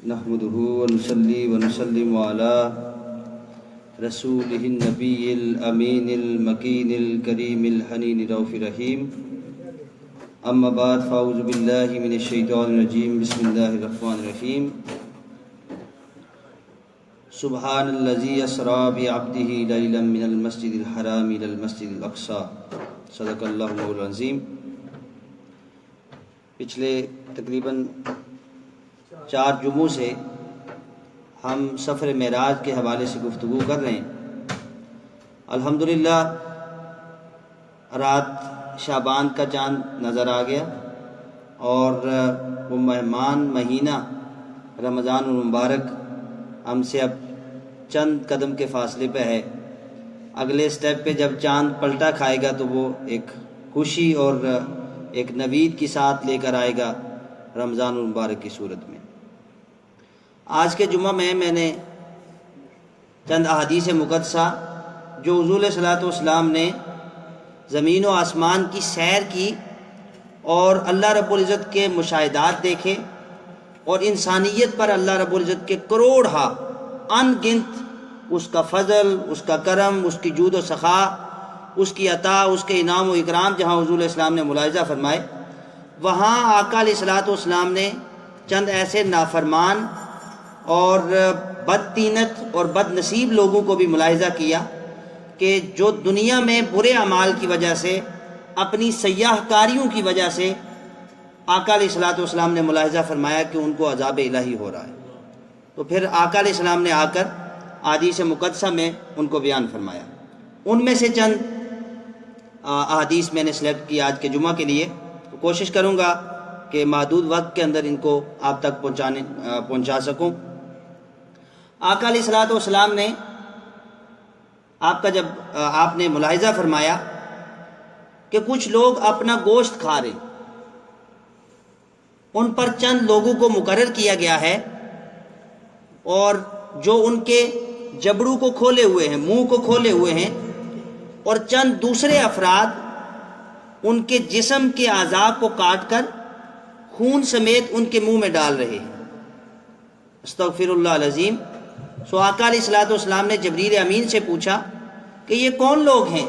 نحمده ونصلي ونسلم على رسوله النبي الأمين المكين الكريم الحنين الرؤوف الرحيم. أما بعد فأعوذ بالله من الشيطان الرجيم. بسم الله الرحمن الرحيم. سبحان الذي أسرى بعبده ليلا من المسجد الحرام إلى المسجد الأقصى. صدق اللہ مولانا العظیم. پچھلے تقریباً 4 جمعوں سے ہم سفر معراج کے حوالے سے گفتگو کر رہے ہیں. الحمدللہ رات شعبان کا چاند نظر آ گیا اور وہ مہمان مہینہ رمضان المبارک ہم سے اب چند قدم کے فاصلے پہ ہے. اگلے سٹیپ پہ جب چاند پلٹا کھائے گا تو وہ ایک خوشی اور ایک نوید کی ساتھ لے کر آئے گا رمضان المبارک کی صورت میں. آج کے جمعہ میں نے چند احادیث مقدسہ جو حضور صلی اللہ علیہ وسلم نے زمین و آسمان کی سیر کی اور اللہ رب العزت کے مشاہدات دیکھے اور انسانیت پر اللہ رب العزت کے کروڑہا ان گنت اس کا فضل، اس کا کرم، اس کی جود و سخا، اس کی عطا، اس کے انعام و اکرام جہاں حضور علیہ السلام نے ملاحظہ فرمائے، وہاں آقا علیہ الصلوۃ والسلام نے چند ایسے نافرمان اور بدطینت اور بد نصیب لوگوں کو بھی ملاحظہ کیا کہ جو دنیا میں برے اعمال کی وجہ سے، اپنی سیاہ کاریوں کی وجہ سے آقا علیہ الصلوۃ والسلام نے ملاحظہ فرمایا کہ ان کو عذاب الہی ہو رہا ہے. تو پھر آقا علیہ السلام نے آ کر احادیث مقدسہ میں ان کو بیان فرمایا. ان میں سے چند احادیث میں نے سلیکٹ کی آج کے جمعہ کے لیے. کوشش کروں گا کہ محدود وقت کے اندر ان کو آپ تک پہنچا سکوں. آقا علیہ الصلوۃ والسلام نے آپ نے ملاحظہ فرمایا کہ کچھ لوگ اپنا گوشت کھا رہے، ان پر چند لوگوں کو مقرر کیا گیا ہے اور جو ان کے جبڑوں کو کھولے ہوئے ہیں، منہ کو کھولے ہوئے ہیں، اور چند دوسرے افراد ان کے جسم کے اعضاء کو کاٹ کر خون سمیت ان کے منہ میں ڈال رہے ہیں. استغفر اللہ العظیم. سو آقا علیہ الصلوۃ والسلام نے جبریل امین سے پوچھا کہ یہ کون لوگ ہیں؟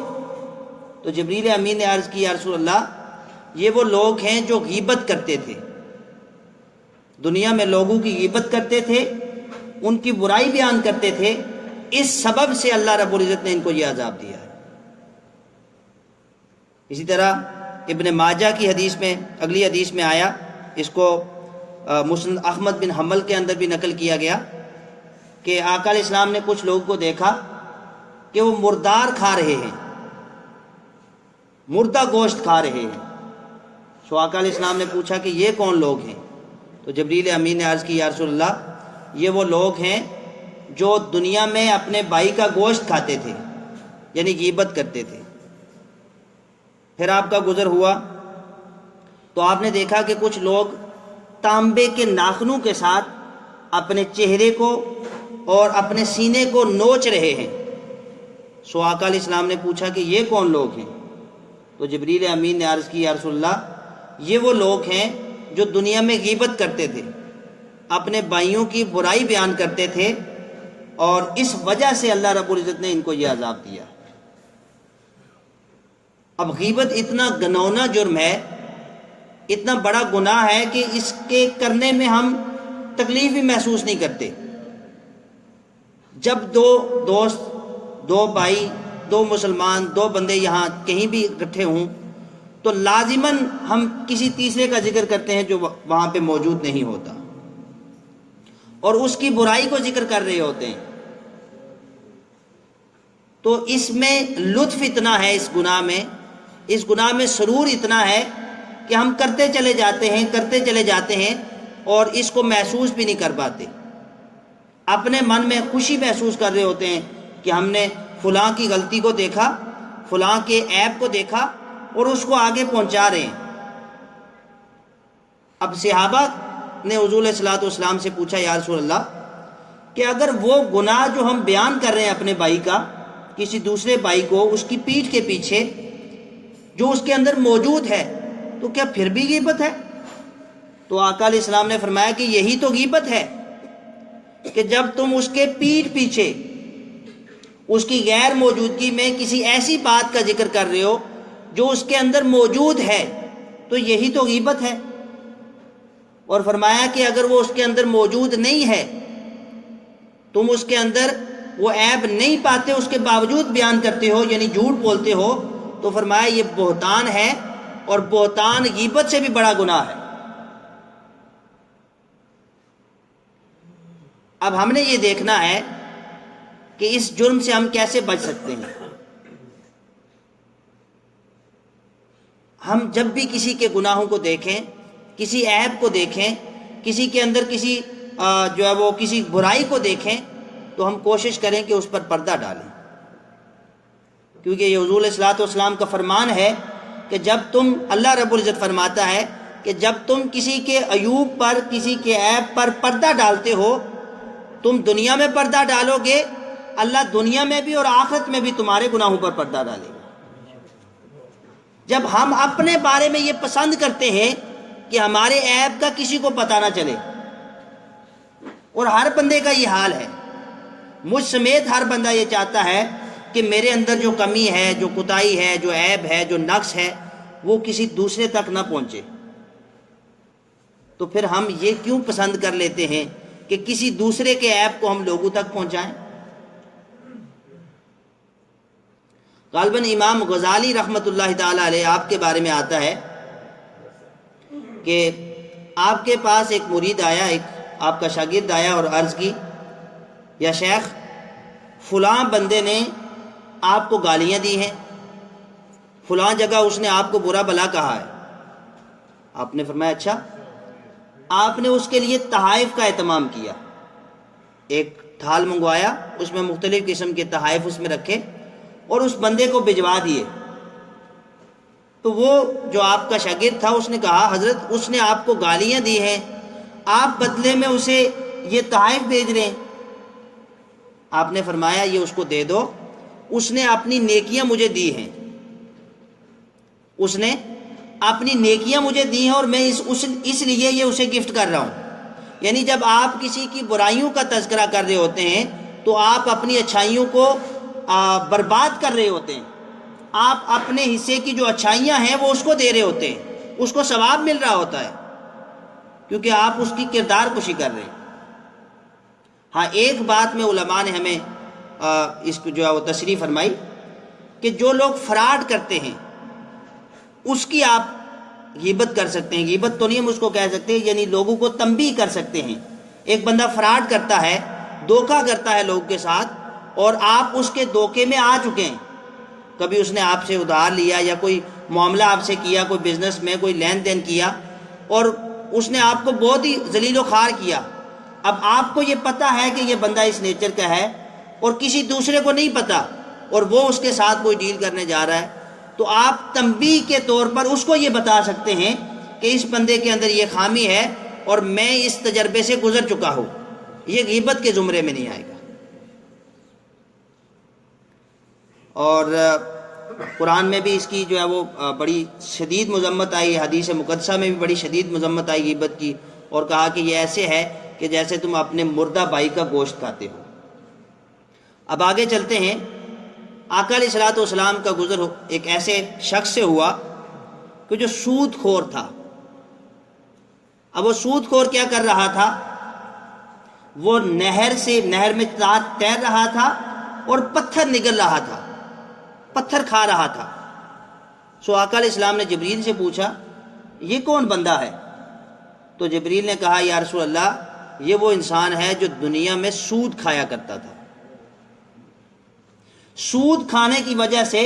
تو جبریل امین نے عرض کی یا رسول اللہ، یہ وہ لوگ ہیں جو غیبت کرتے تھے، دنیا میں لوگوں کی غیبت کرتے تھے، ان کی برائی بیان کرتے تھے، اس سبب سے اللہ رب العزت نے ان کو یہ عذاب دیا ہے. اسی طرح ابن ماجہ کی حدیث میں، اگلی حدیث میں آیا، اس کو مسند احمد بن حنبل کے اندر بھی نقل کیا گیا کہ آقا علیہ السلام نے کچھ لوگوں کو دیکھا کہ وہ مردار کھا رہے ہیں، مردہ گوشت کھا رہے ہیں. سو آقا علیہ السلام نے پوچھا کہ یہ کون لوگ ہیں؟ تو جبریل امین نے عرض کی یا رسول اللہ، یہ وہ لوگ ہیں جو دنیا میں اپنے بھائی کا گوشت کھاتے تھے، یعنی غیبت کرتے تھے. پھر آپ کا گزر ہوا تو آپ نے دیکھا کہ کچھ لوگ تانبے کے ناخنوں کے ساتھ اپنے چہرے کو اور اپنے سینے کو نوچ رہے ہیں. سو آقا علیہ السلام نے پوچھا کہ یہ کون لوگ ہیں؟ تو جبریل امین نے عرض کی یا رسول اللہ، یہ وہ لوگ ہیں جو دنیا میں غیبت کرتے تھے، اپنے بھائیوں کی برائی بیان کرتے تھے، اور اس وجہ سے اللہ رب العزت نے ان کو یہ عذاب دیا. اب غیبت اتنا گنونا جرم ہے، اتنا بڑا گناہ ہے کہ اس کے کرنے میں ہم تکلیف بھی محسوس نہیں کرتے. جب 2 دوست، 2 بھائی، 2 مسلمان، 2 بندے یہاں کہیں بھی اکٹھے ہوں تو لازماً ہم کسی تیسرے کا ذکر کرتے ہیں جو وہاں پہ موجود نہیں ہوتا، اور اس کی برائی کو ذکر کر رہے ہوتے ہیں. تو اس میں لطف اتنا ہے، اس گناہ میں سرور اتنا ہے کہ ہم کرتے چلے جاتے ہیں اور اس کو محسوس بھی نہیں کر پاتے. اپنے من میں خوشی محسوس کر رہے ہوتے ہیں کہ ہم نے فلاں کی غلطی کو دیکھا، فلاں کے عیب کو دیکھا اور اس کو آگے پہنچا رہے ہیں. اب صحابہ نے حضور علیہ الصلوۃ والسلام سے پوچھا یا رسول اللہ کہ اگر وہ گناہ جو ہم بیان کر رہے ہیں اپنے بھائی کا، کسی دوسرے بھائی کو، اس کی پیٹھ کے پیچھے جو اس کے اندر موجود ہے، تو کیا پھر بھی غیبت ہے؟ تو آقا علیہ السلام نے فرمایا کہ یہی تو غیبت ہے. کہ جب تم اس کے پیٹھ پیچھے اس کی غیر موجودگی میں کسی ایسی بات کا ذکر کر رہے ہو جو اس کے اندر موجود ہے، تو یہی تو غیبت ہے۔ اور فرمایا کہ اگر وہ اس کے اندر موجود نہیں ہے، تم اس کے اندر وہ عیب نہیں پاتے، اس کے باوجود بیان کرتے ہو، یعنی جھوٹ بولتے ہو، تو فرمایا یہ بہتان ہے، اور بہتان غیبت سے بھی بڑا گناہ ہے۔ اب ہم نے یہ دیکھنا ہے کہ اس جرم سے ہم کیسے بچ سکتے ہیں۔ ہم جب بھی کسی کے گناہوں کو دیکھیں، کسی عیب کو دیکھیں، کسی کے اندر کسی جو ہے وہ کسی برائی کو دیکھیں، تو ہم کوشش کریں کہ اس پر پردہ ڈالیں، کیونکہ یہ حضور علیہ الصلوۃ والسلام کا فرمان ہے کہ جب تم، اللہ رب العزت فرماتا ہے کہ جب تم کسی کے عیوب پر، کسی کے عیب پر پردہ ڈالتے ہو، تم دنیا میں پردہ ڈالو گے، اللہ دنیا میں بھی اور آخرت میں بھی تمہارے گناہوں پر پردہ ڈالے گا۔ جب ہم اپنے بارے میں یہ پسند کرتے ہیں کہ ہمارے عیب کا کسی کو پتہ نہ چلے، اور ہر بندے کا یہ حال ہے، مجھ سمیت ہر بندہ یہ چاہتا ہے کہ میرے اندر جو کمی ہے، جو کوتاہی ہے، جو عیب ہے، جو نقص ہے، وہ کسی دوسرے تک نہ پہنچے۔ تو پھر ہم یہ کیوں پسند کر لیتے ہیں کہ کسی دوسرے کے عیب کو ہم لوگوں تک پہنچائیں؟ غالباً امام غزالی رحمۃ اللہ تعالی علیہ، آپ کے بارے میں آتا ہے کہ آپ کے پاس ایک مرید آیا، ایک آپ کا شاگرد آیا اور عرض کی، یا شیخ فلاں بندے نے آپ کو گالیاں دی ہیں، فلاں جگہ اس نے آپ کو برا بھلا کہا ہے۔ آپ نے فرمایا اچھا۔ آپ نے اس کے لیے تحائف کا اہتمام کیا، ایک تھال منگوایا، اس میں مختلف قسم کے تحائف اس میں رکھے اور اس بندے کو بھجوا دیے۔ تو وہ جو آپ کا شاگرد تھا، اس نے کہا حضرت اس نے آپ کو گالیاں دی ہیں، آپ بدلے میں اسے یہ تحائف بھیج رہے ہیں۔ آپ نے فرمایا یہ اس کو دے دو، اس نے اپنی نیکیاں مجھے دی ہیں، اس نے اپنی نیکیاں مجھے دی ہیں، اور میں اس لیے یہ اسے گفٹ کر رہا ہوں۔ یعنی جب آپ کسی کی برائیوں کا تذکرہ کر رہے ہوتے ہیں تو آپ اپنی اچھائیوں کو برباد کر رہے ہوتے ہیں، آپ اپنے حصے کی جو اچھائیاں ہیں وہ اس کو دے رہے ہوتے ہیں، اس کو ثواب مل رہا ہوتا ہے، کیونکہ آپ اس کی کردار کشی کر رہے ہیں۔ ہاں ایک بات میں علماء نے ہمیں اس کو جو ہے وہ تشریح فرمائی کہ جو لوگ فراڈ کرتے ہیں اس کی آپ غیبت کر سکتے ہیں، غیبت تو نہیں ہم اس کو کہہ سکتے، یعنی لوگوں کو تنبیہ کر سکتے ہیں۔ ایک بندہ فراڈ کرتا ہے، دھوکہ کرتا ہے لوگوں کے ساتھ، اور آپ اس کے دھوکے میں آ چکے ہیں، کبھی اس نے آپ سے ادھار لیا یا کوئی معاملہ آپ سے کیا، کوئی بزنس میں کوئی لین دین کیا، اور اس نے آپ کو بہت ہی ذلیل و خوار کیا۔ اب آپ کو یہ پتہ ہے کہ یہ بندہ اس نیچر کا ہے اور کسی دوسرے کو نہیں پتہ، اور وہ اس کے ساتھ کوئی ڈیل کرنے جا رہا ہے، تو آپ تنبیہ کے طور پر اس کو یہ بتا سکتے ہیں کہ اس بندے کے اندر یہ خامی ہے اور میں اس تجربے سے گزر چکا ہوں، یہ غیبت کے زمرے میں نہیں آئے گا۔ اور قرآن میں بھی اس کی جو ہے وہ بڑی شدید مذمت آئی، حدیث مقدسہ میں بھی بڑی شدید مذمت آئی غیبت کی، اور کہا کہ یہ ایسے ہے کہ جیسے تم اپنے مردہ بھائی کا گوشت کھاتے ہو۔ اب آگے چلتے ہیں۔ آقا علیہ الصلوۃ والسلام کا گزر ایک ایسے شخص سے ہوا کہ جو سود خور تھا۔ اب وہ سود خور کیا کر رہا تھا؟ وہ نہر میں تیر رہا تھا اور پتھر نگل رہا تھا، پتھر کھا رہا تھا۔ سو آقا علیہ السلام نے جبریل سے پوچھا یہ کون بندہ ہے؟ تو جبریل نے کہا یا رسول اللہ یہ وہ انسان ہے جو دنیا میں سود کھایا کرتا تھا، سود کھانے کی وجہ سے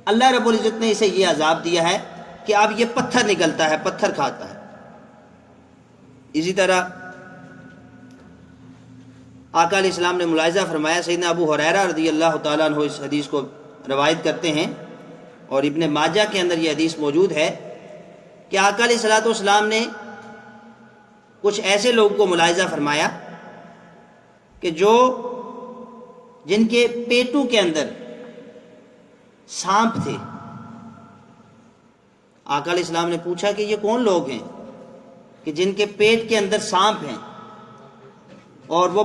اللہ رب العزت نے اسے یہ عذاب دیا ہے کہ اب یہ پتھر نگلتا ہے، پتھر کھاتا ہے۔ اسی طرح آقا علیہ السلام نے ملاحظہ فرمایا، سیدنا ابو ہریرہ رضی اللہ تعالیٰ عنہ اس حدیث کو روایت کرتے ہیں، اور ابن ماجہ کے اندر یہ حدیث موجود ہے کہ آقا علیہ الصلوۃ والسلام نے کچھ ایسے لوگوں کو ملاحظہ فرمایا کہ جن کے پیٹوں کے اندر سانپ تھے۔ آقا علیہ السلام نے پوچھا کہ یہ کون لوگ ہیں کہ جن کے پیٹ کے اندر سانپ ہیں؟ اور وہ